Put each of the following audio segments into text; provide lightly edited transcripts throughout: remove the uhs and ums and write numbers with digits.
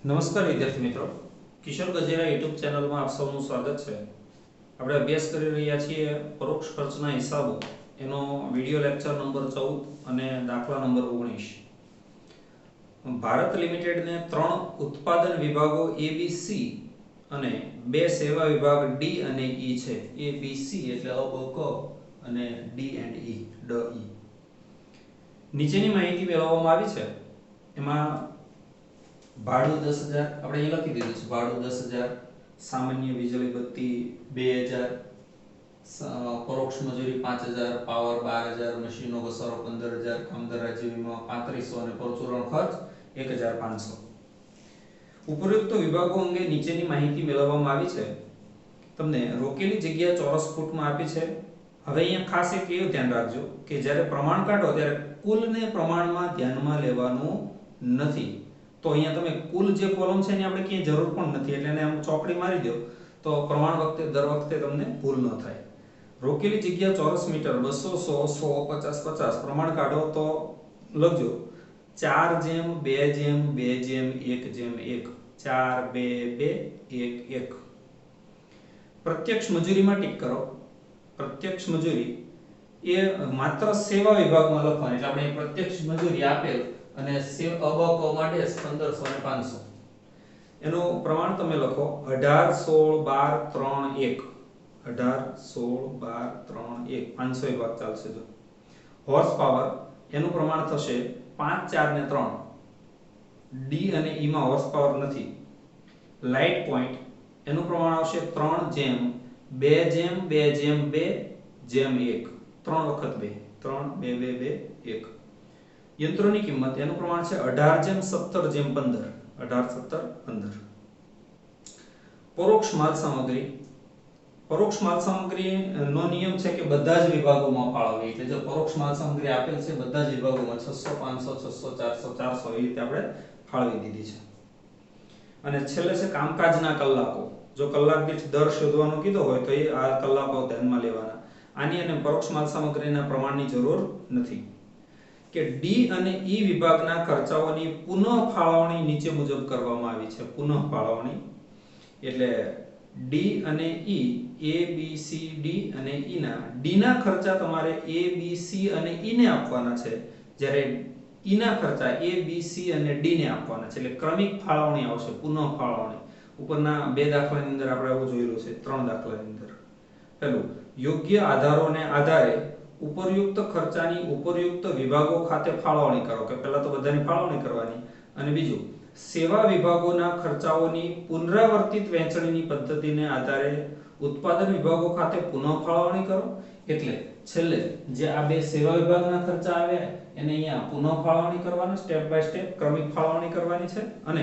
નમસ્કાર વિદ્યાર્થી મિત્રો, કિશોર ગજેરા યુટ્યુબ ચેનલમાં આપ સૌનું સ્વાગત છે. આપણે અભ્યાસ કરી રહ્યા છીએ પરોક્ષ ખર્ચના હિસાબો, એનો વિડિયો લેક્ચર નંબર 14 અને દાખલા નંબર 19. ભારત લિમિટેડને 3 ઉત્પાદન વિભાગો ABC અને 2 સેવા વિભાગ D અને E છે. ABC એટલે અ, બ, ક અને D and E, ડ, E. નીચેની માહિતી મેળવવામાં આવી છે. એમાં ભાડું 10,000 આપણે અહીં લખી દીધું છે. ભાડું 10,000, સામાન્ય વીજળી બત્તી 2,000, પરોક્ષ મજૂરી 5,000, પાવર 12,000, મશીનો ઘસારો 15,000, કામદાર રાજ્ય વીમા 3500 અને પરચુરણ ખર્ચ 1,500. ઉપરોક્ત વિભાગો અંગે નીચેની માહિતી મેળવવામાં આવી છે. તમને રોકેલી જગ્યા ચોરસ ફૂટમાં આપી છે. હવે અહીંયા ખાસ એક એવું ધ્યાન રાખજો કે જ્યારે પ્રમાણ કાઢો ત્યારે કુલને પ્રમાણમાં ધ્યાનમાં લેવાનું નથી. તો અહીંયા તમે કુલ જે કોલમ છે એની આપણે ક્યાંય જરૂર પણ નથી, એટલે એને આમ ચોકડી મારી દો તો પ્રમાણ વખતે દર વખતે તમને ભૂલ ન થાય. રોકેલી જગ્યા ચોરસ મીટર 200, 100, 100, 50, 50 પ્રમાણ કાઢો તો લખજો 4:2:2:1:1, 4:2:2:1:1. પ્રત્યક્ષ મજૂરીમાં ટીક કરો. પ્રત્યક્ષ મજૂરી એ માત્ર સેવા વિભાગમાં લખવાની, એટલે આપણે પ્રત્યક્ષ મજૂરી આપેલ અને અબક માટે 1500 અને 500. એનું પ્રમાણ તમે લખો 18, 16, 12, 3, 1. 18, 16, 12, 3, 1. 500 વિભાગ ચાલશે. જો હોર્સ પાવર એનું પ્રમાણ થશે 5, 4 ને 3. ડી અને ઈ માં હોર્સ પાવર નથી. લાઇટ પોઈન્ટ એનું પ્રમાણ આવશે 3:2:2:1. 3 વખત 2, 3:2:2:1. યંત્રોની કિંમત એનું પ્રમાણ છે 18:17:15. 18:17:15. પરોક્ષ માલ સામગ્રી. પરોક્ષ માલ સામગ્રી નો નિયમ છે કે બધા જ વિભાગોમાં ફાળવવી. એટલે જો પરોક્ષ માલ સામગ્રી આપેલ છે બધા જ વિભાગોમાં 600, 500, 600, 400, 400 એ રીતે આપણે ફાળવી દીધી છે. અને છેલ્લે છે કામકાજના કલાકો. જો કલાક દીઠ દર શોધવાનો કીધો હોય તો એ આ કલાકો ધ્યાનમાં લેવાના. આની અને પરોક્ષ માલ સામગ્રીના પ્રમાણની જરૂર નથી. કે ડી અને ઈ વિભાગના ખર્ચાઓની પુનઃ ફાળવણી નીચે મુજબ કરવામાં આવી છે. પુનઃ ફાળવણી એટલે ડી અને ઈ, એ બી સી ડી અને ઈ ના ડી ના ખર્ચા તમારે એ બી સી અને ઈ ને આપવાના છે, જ્યારે ઈ ના ખર્ચા એ બી સી અને ડી ને આપવાના છે. એટલે ક્રમિક ફાળવણી આવશે, પુનઃ ફાળવણી. ઉપરના 2 દાખલાની અંદર આપણે આવું જોયેલું છે. 3 દાખલાની અંદર પહેલું, યોગ્ય આધારોને આધારે ઉપરયુક્ત ખર્ચાની ઉપરયુક્ત વિભાગો ખાતે ફાળવણી કરો. કે પહેલા તો બધાની ફાળવણી કરવાની. અને બીજું, સેવા વિભાગોના ખર્ચાઓની પુનરાવર્તિત વહેંચણીની પદ્ધતિને આધારે ઉત્પાદન વિભાગો ખાતે પુનઃ ફાળવણી કરો. એટલે છેલ્લે જે આ 2 સેવા વિભાગના ખર્ચા આવ્યા એને અહીંયા પુનઃ ફાળવણી કરવાના, સ્ટેપ બાય સ્ટેપ ક્રમિક ફાળવણી કરવાની છે. અને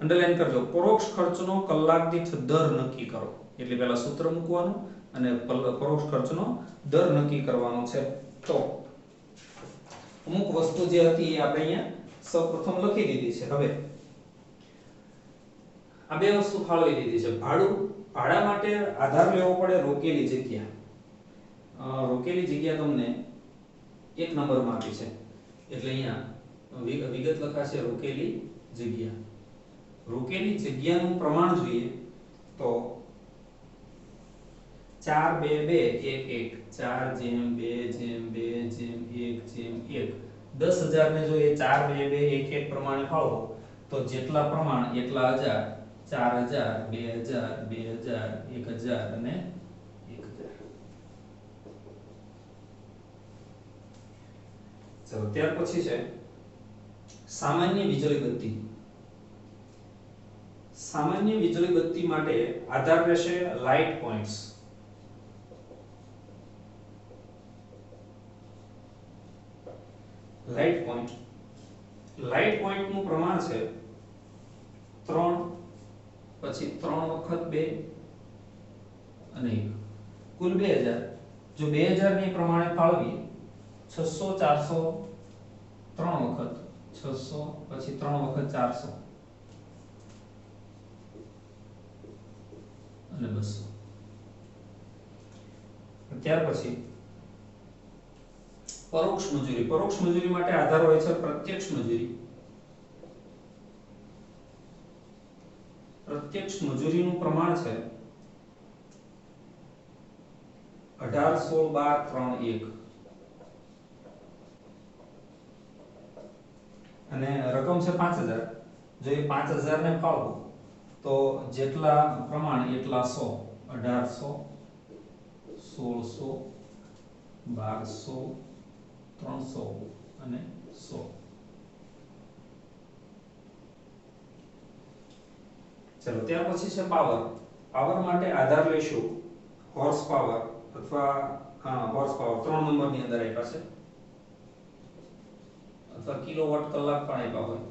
અંડરલાઈન કરજો, પરોક્ષ ખર્ચનો કલાક દીઠ દર નક્કી કરો. એટલે પહેલા સૂત્ર મૂકવાનું અને પરોક્ષ ખર્ચનો દર નક્કી કરવાનો છે. તો અમુક વસ્તુ જે હતી એ આપણે અહીંયા સૌપ્રથમ લખી દીધી છે. હવે આ 2 વસ્તુ ફાળવી દીધી છે. ભાડા માટે આધાર લેવો પડે રોકેલી જગ્યા. રોકેલી જગ્યા તમને 1 નંબરમાં આપી છે. એટલે અહીંયા વિગત લખાશે રોકેલી જગ્યા. રોકેલી જગ્યાનું પ્રમાણ જોઈએ તો 4:2:2:1. 4:2:2:1:1. 10,000 ને જો એ 4:2:2:1:1 પ્રમાણે ફાળવો તો જેટલા પ્રમાણ એટલા હજાર. 4,000, 2,000, 2,000, 1,000 અને 1,000. ચલો ત્યાર પછી છે સામાન્ય વીજળી બત્તી. સામાન્ય વીજળી બત્તી માટે આધાર રહેશે લાઇટ પોઈન્ટ્સ. લાઇટ પોઈન્ટ નું પ્રમાણ છે 3, પછી 3 વખત 2 અને 1. કુલ 2,000. જો 2,000 ની પ્રમાણે ફાળવીએ 600, 400 3 વખત 600, પછી 3 વખત 400 અને 200. ત્યાર પછી પરોક્ષ મજૂરી માટે આધાર હોય છે પ્રત્યક્ષ મજૂરી. પ્રત્યક્ષ મજૂરીનું પ્રમાણ છે 18 16 12 3 1 અને રકમ છે 5000. જો એ 5000 ને ફાળવો તો જેટલા પ્રમાણ એટલા 100. 1800 1600 1200 300 અને 100. ચલો ત્યાર પછી છે પાવર. પાવર માટે આધાર લેશું હોર્સ પાવર અથવા હોર્સ પાવર 3 નંબરની અંદર આપ્યા છે અથવા કિલોવોટ કલાક પણ આપ્યા હોય.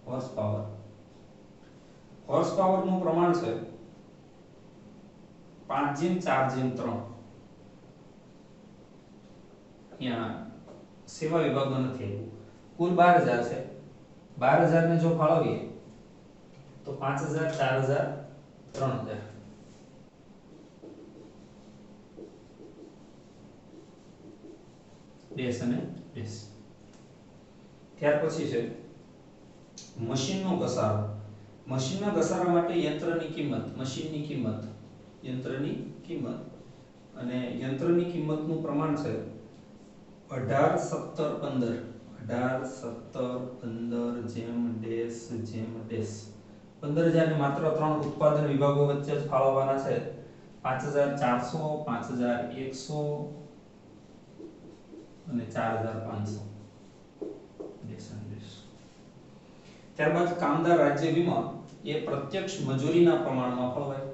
Horse power. હોર્સ પાવર નું પ્રમાણ છે 5:4:3. અહીંયા સેવા વિભાગમાં નથી આવ્યું. કુલ 12000 છે. 12000 ને જો ફાળવીએ તો 5000 4000 3000. ડેશ અને ડેશ. ત્યાર પછી છે મશીનનો ઘસારો. મશીનના ઘસારા માટે યંત્રની કિંમત, મશીનની કિંમત, યંત્રની કિંમત અને યંત્રની કિંમતનું પ્રમાણ છે 18 17 15. 18 17 15 જેમ ડેશ જેમ ડેશ. 15000 ને માત્ર 3 ઉત્પાદન વિભાગો વચ્ચે જ ફાળવવાના છે. 5400 5100 અને 4500. ત્યારબાદ કામદાર રાજ્ય વીમા એ પ્રત્યક્ષ મજૂરીના પ્રમાણમાં ફાળવાય.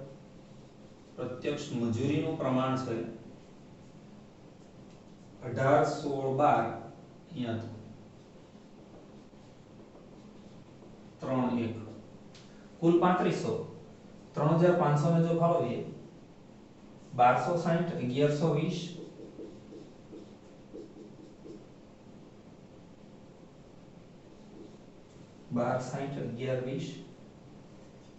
પ્રત્યક્ષ મજૂરીનું પ્રમાણ છે 18 16 12 અહીંયા 3 1. કુલ 3500. 3500 ને જો ફાળવીએ 1260 1120 1260 1120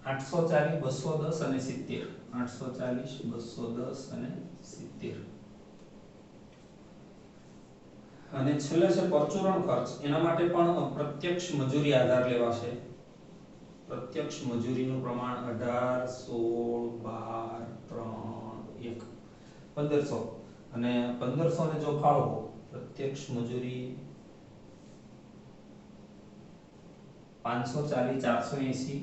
840 210 અને 70. 840 210 અને 70. અને છેલ્લે છે પરચુરણ ખર્ચ. એના માટે પણ પ્રત્યક્ષ મજૂરી આધાર લેવાશે. પ્રત્યક્ષ મજૂરીનું પ્રમાણ 18 16 12 3 1 1500. અને 1500 ને જો ફાળવો પ્રત્યક્ષ મજૂરી 540 480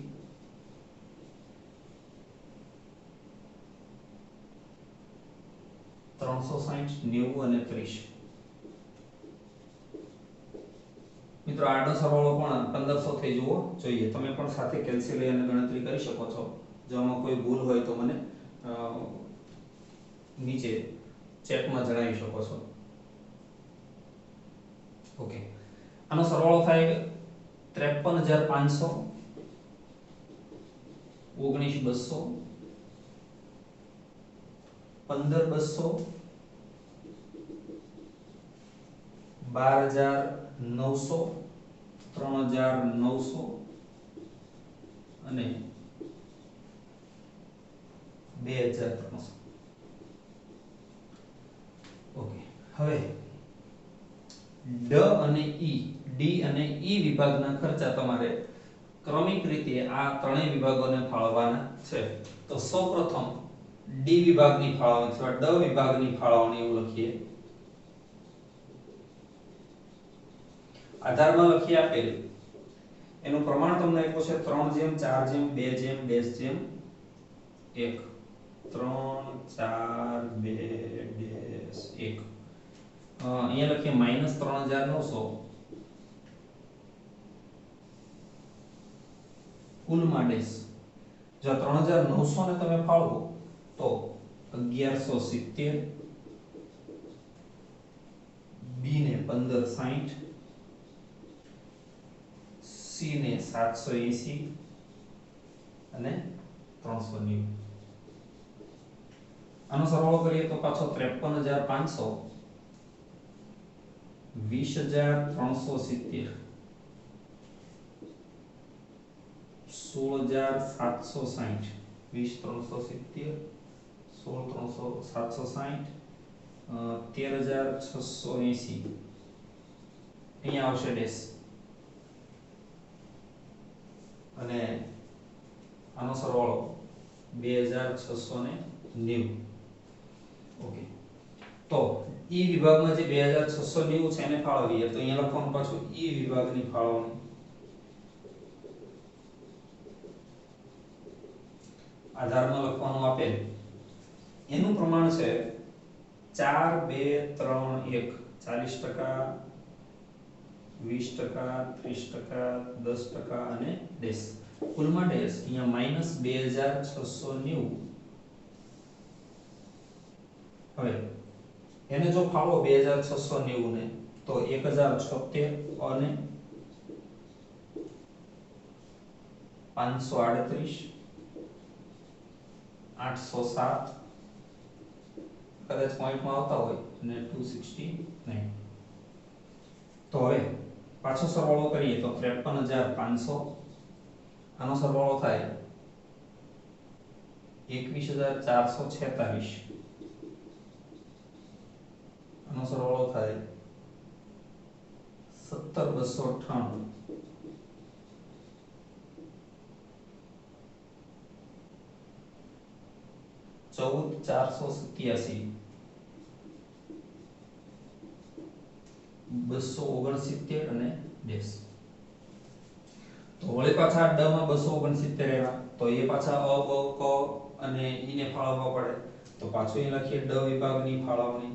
360 90 અને 30. મિત્રો આડો સરવાળો પણ 1500 થઈ જવો જોઈએ. તમે પણ સાથે કેલ્સી લઈ અને ગણતરી કરી શકો છો. જો આમાં કોઈ ભૂલ હોય તો મને નીચે ચેટમાં જણાવી શકો છો. ઓકે, આનો સરવાળો થાય 53500 19200 15200 12900 3900 અને 2300. ઓકે, હવે ડી અને ઈ વિભાગના ખર્ચા તમારે ક્રમિક રીતે આ ત્રણેય વિભાગોને ફાળવવાના છે. તો સૌપ્રથમ ડી વિભાગની ફાળવણી અથવા ડ વિભાગની ફાળવણી એવું લખીએ. આધારમાં લખી આપેલ એનું પ્રમાણ તમને આપ્યું છે 3:4:2:1 3:4:2:1. અહીંયા લખીએ -3900 કુલમાં ડેશ. જો 3900 ને તમે ફાળવો તો 1170, બી ને 1560, સી ને 780 અને 390. આનો સરવાળો કરીએ તો પાછો 53500 20370 16760 20370 16760 13680. અહીંયા આવશે ડેશ અને આનો સરવાળો 2690. ઓકે, તો ઈ વિભાગમાં જે 2690 છે એને ફાળવીએ તો અહીંયા લખવાનું પાછું ઈ વિભાગની ફાળવણી. આધારમાં લખવાનું આપેલ એનું પ્રમાણ છે 4 2 3 1. 40%, 20%, 30%, 10% અને ડેશ. કુલમાં ડેશ અહીંયા -2690. હવે એને જો ફાળવો 2690 ને તો 1076 અને 538, 807 કદાચ પોઈન્ટમાં આવતા હોય અને 269. તો હવે પાછો સરવાળો કરીએ તો 53500. આનો સરવાળો થાય 21446. આનો સરવાળો થાય 17298. $14,487. 269 અને ડેશ. તો વળી પાછા ડ માં 269 આવ્યા તો એ પાછા અ બ ક અને ઈ ને ફાળવવા પડે તો પાછું અહીં લખીએ ડ વિભાગની ફાળવણી.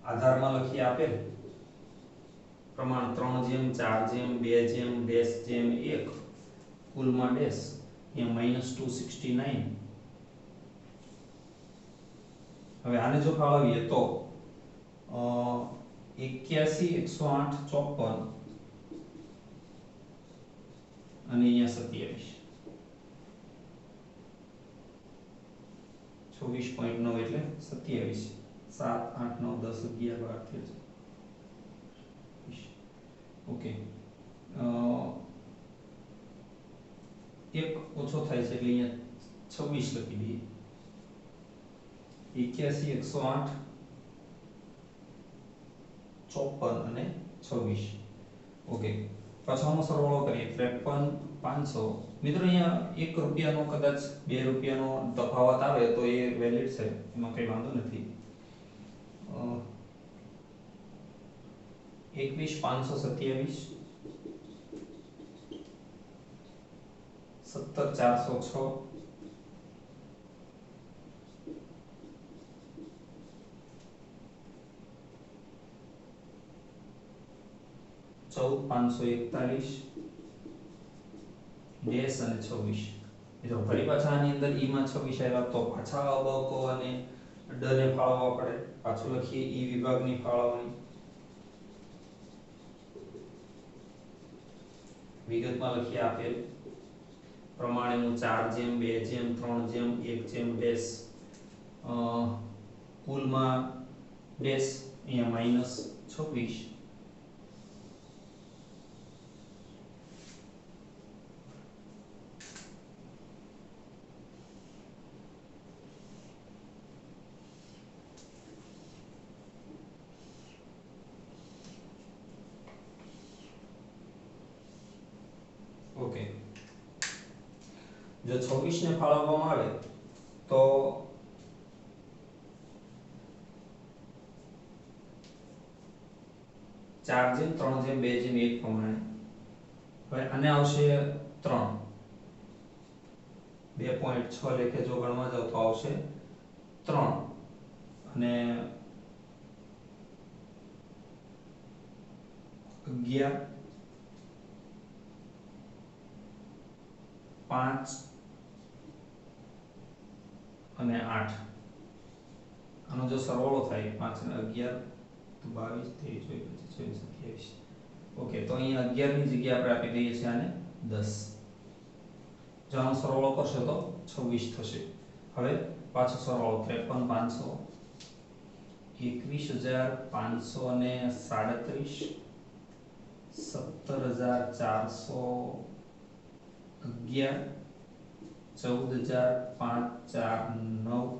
આધારમાં લખીએ આપેલ પ્રમાણ 3/4/2 ડેશ 1. કુલમાં ડેશ અહીંયા -269. હવે આને જો ફાળવીએ તો 81 108 54 અને અહીંયા 27. 24.9 એટલે 27. 7 8 9 10 11 12 13. ઓકે, એક ઓછો થાય છે એટલે અહીંયા 26 લખી દઈએ. 81 108 54 અને 26. ઓકે, પાછળનો સરવાળો કરીએ 53500. મિત્રો અહીંયા 1 રૂપિયાનો કદાચ 2 રૂપિયાનો તફાવત આવે તો એ વેલિડ છે, એમાં કઈ વાંધો નથી. 21527, 17406, 14541 ડેશ અને 26. મિત્રો ફરી પાછા આની અંદર ઈ માં 26 આવ્યા તો પાછા અ બ ક અને ડ ને ફાળવવા પડે. પાછું લખીએ ઈ વિભાગની ફાળવણી. વિગતમાં લખીએ આપેલ પ્રમાણેનું 4/2/3/1 ડેશ. કુલમાં ડેશ અહીંયા -26. ઓકે, જો 26 ને ફાળવવામાં આવે તો 4/3/2/1 પ્રમાણે. હવે આને આવશે 3. 2.6 લેખે જો ગણવા જાવ તો આવશે 3 અને 11 5 અને 8. આનો જો સરવાળો થાય 5 અને 11 તો 22 23 24 25 27. ઓકે, તો અહીંયા 11 ની જગ્યાએ આપણે આપી દઈએ છીએ આને 10. જો આનો સરવાળો કરશો તો 26 થશે. હવે પાછો સરવાળો 53500, 21537, 17411, 14509,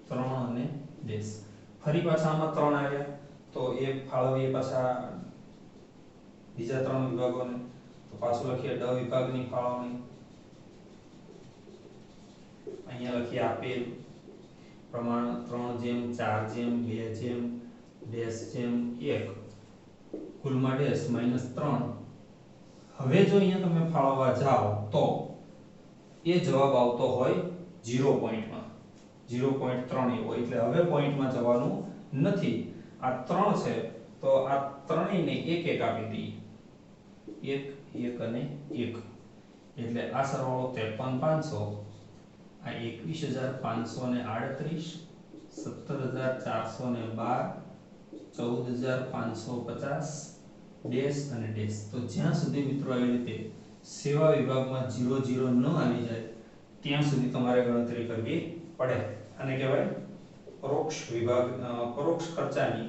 3 અને ડેશ. ફરી પાછા આમાં 3 આવ્યા તો એ ફાળવીએ પાછા બીજા 3 વિભાગોને પાછું લખીએ ડ વિભાગની ફાળવણી અહીંયા લખીએ આપેલ પ્રમાણ 3/4/2/1 કુલમાં ડેશ -3. હવે જો અહીંયા તમે ફાળવવા જાઓ તો એ જવાબ આવતો હોય 0 પોઈન્ટમાં 0.3 એવો, એટલે હવે પોઈન્ટમાં જવાનું નથી. આ 3 છે તો આ ત્રણેયને એક એક આપી દઈએ, 1 1 અને 1, એટલે આ સરવાળો 53,500, આ 21,538, 17,412, 14,550 ડેશ અને ડેશ. તો જ્યાં સુધી મિત્રો આવી રીતે સેવા વિભાગમાં 0 0 ન આવી જાય ત્યાં સુધી તમારે ગણતરી કરવી પડે. આને કહેવાય પરોક્ષ વિભાગ, પરોક્ષ ખર્ચાની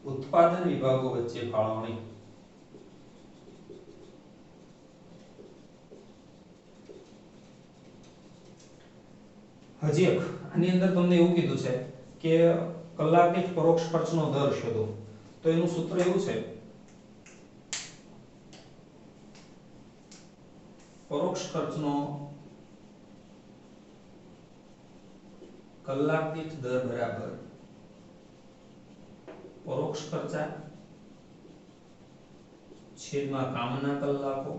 ઉત્પાદન વિભાગો વચ્ચે ફાળવણી. હજી એક આની અંદર તમને એવું કીધું છે કે કલાક દીઠ પરોક્ષ ખર્ચનો દર શોધો. તો એનું સૂત્ર એવું છે, પરોક્ષ ખર્ચનો કલાક દીઠ દર બરાબર પરોક્ષ ખર્ચા છેદમાં કામના કલાકો,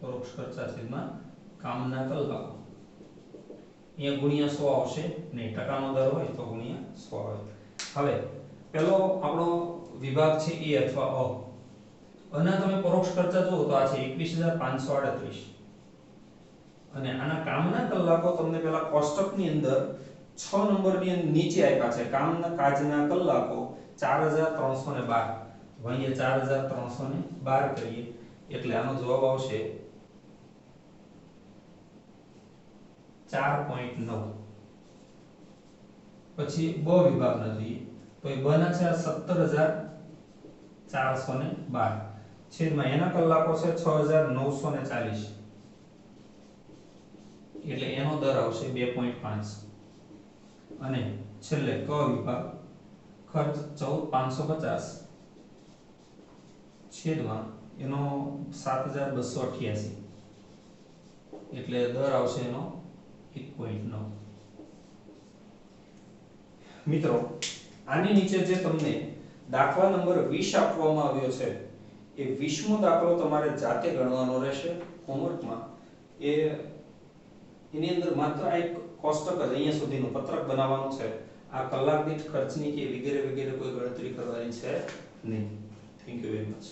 પરોક્ષ ખર્ચા છેદમાં કામના કલાકો. અહીંયા ગુણ્યા 100 આવશે નહીં, ટકાનો દર હોય તો ગુણ્યા 100 આવે. હવે પેલો આપણો વિભાગ છે એ અથવા અ. આના તમે પરોક્ષ ખર્ચા જુઓ તો આ છે 21,538, અને આના કામના કલાકો તમને પેલા કોષ્ટકની અંદર 6 નંબરની નીચે આપ્યા છે. કામના કાજના કલાકો 4,312. અહીંયા 4,312 કરીએ એટલે આનો જવાબ આવશે 4.9. પછી બ વિભાગના જોઈએ તો એ બના છે 17,412, છેદમાં એના કલાકો છે 6,940, એટલે એનો દર આવશે 2.5. અને છેલ્લે ક વિભાગ ખર્ચ 14,550, છેદમાં એનો 7,288, એટલે દર આવશે એનો 1.9. મિત્રો આની નીચે જે તમને દાખલા નંબર 20 આપવામાં આવ્યો છે એ 20મો દાખલો તમારે જાતે ગણવાનો રહેશે હોમવર્કમાં. એની અંદર માત્ર એક કોષ્ટક જ અહીંયા સુધીનું પત્રક બનાવવાનું છે. આ કલાક દીઠ ખર્ચની કે વગેરે વગેરે કોઈ ગણતરી કરવાની છે નહીં. Thank you very much.